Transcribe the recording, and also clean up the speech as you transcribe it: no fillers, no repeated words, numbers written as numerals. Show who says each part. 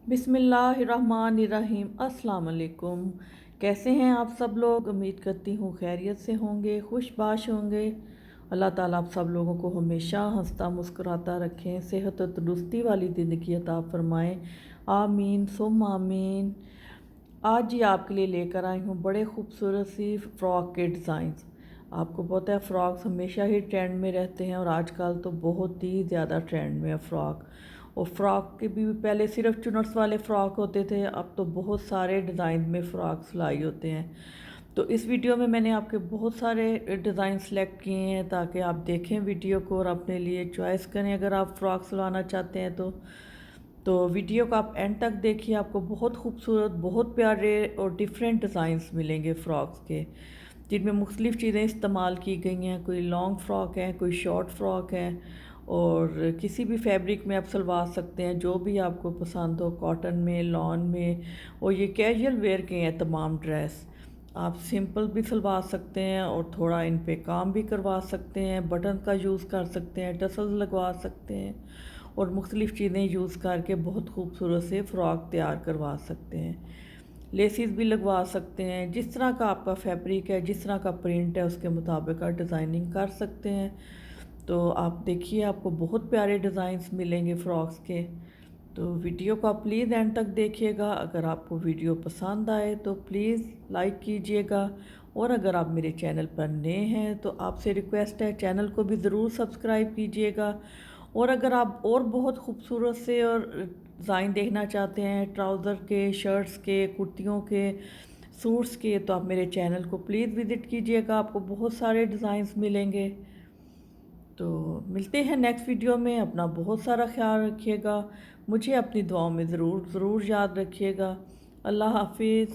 Speaker 1: बिस्मिल्लाहिर्रहमानिर्रहीम। अस्सलाम वालेकुम। कैसे हैं आप सब लोग? उम्मीद करती हूँ खैरियत से होंगे, खुशबाश होंगे। अल्लाह ताला आप सब लोगों को हमेशा हंसता मुस्कुराता रखें, सेहत और तंदुरुस्ती वाली ज़िंदगी अता फ़रमाएँ। आमीन सुम आमीन। आज ही आपके लिए लेकर आई हूँ बड़े खूबसूरत सी फ़्रॉक के डिज़ाइंस। आपको पता है फ़्रॉक्स हमेशा ही ट्रेंड में रहते हैं और आजकल तो बहुत ही ज़्यादा ट्रेंड में है फ़्रॉक। और फ़्रॉक के भी पहले सिर्फ चुनट्स वाले फ़्रॉक होते थे, अब तो बहुत सारे डिज़ाइन में फ़्रॉक सिलाई होते हैं। तो इस वीडियो में मैंने आपके बहुत सारे डिज़ाइन सेलेक्ट किए हैं ताकि आप देखें वीडियो को और अपने लिए चॉइस करें अगर आप फ़्रॉक सिलवाना चाहते हैं तो वीडियो को आप एंड तक देखिए। आपको बहुत खूबसूरत, बहुत प्यारे और डिफरेंट डिज़ाइंस मिलेंगे फ़्रॉक्स के, जिनमें मुख्तलिफ़ चीज़ें इस्तेमाल की गई हैं। कोई लॉन्ग फ़्रॉक है, कोई शॉर्ट फ़्रॉक है, और किसी भी फैब्रिक में आप सलवा सकते हैं जो भी आपको पसंद हो, कॉटन में, लॉन में। और ये कैजुअल वेयर के हैं तमाम ड्रेस। आप सिंपल भी सलवा सकते हैं और थोड़ा इन पे काम भी करवा सकते हैं, बटन का यूज़ कर सकते हैं, टसल्स लगवा सकते हैं और मुख्तलिफ़ चीज़ें यूज़ करके बहुत खूबसूरत से फ़्रॉक तैयार करवा सकते हैं। लेसिस भी लगवा सकते हैं। जिस तरह का आपका फैब्रिक है, जिस तरह का प्रिंट है, उसके मुताबिक आप डिज़ाइनिंग कर सकते हैं। तो आप देखिए, आपको बहुत प्यारे डिज़ाइंस मिलेंगे फ़्रॉक्स के। तो वीडियो को आप प्लीज़ एंड तक देखिएगा। अगर आपको वीडियो पसंद आए तो प्लीज़ लाइक कीजिएगा, और अगर आप मेरे चैनल पर नए हैं तो आपसे रिक्वेस्ट है चैनल को भी ज़रूर सब्सक्राइब कीजिएगा। और अगर आप और बहुत खूबसूरत से और डिज़ाइन देखना चाहते हैं ट्राउज़र के, शर्ट्स के, कुर्तियों के, सूट्स के, तो आप मेरे चैनल को प्लीज़ विज़िट कीजिएगा। आपको बहुत सारे डिज़ाइंस मिलेंगे। तो मिलते हैं नेक्स्ट वीडियो में। अपना बहुत सारा ख्याल रखिएगा। मुझे अपनी दुआओं में ज़रूर ज़रूर याद रखिएगा। अल्लाह हाफिज़।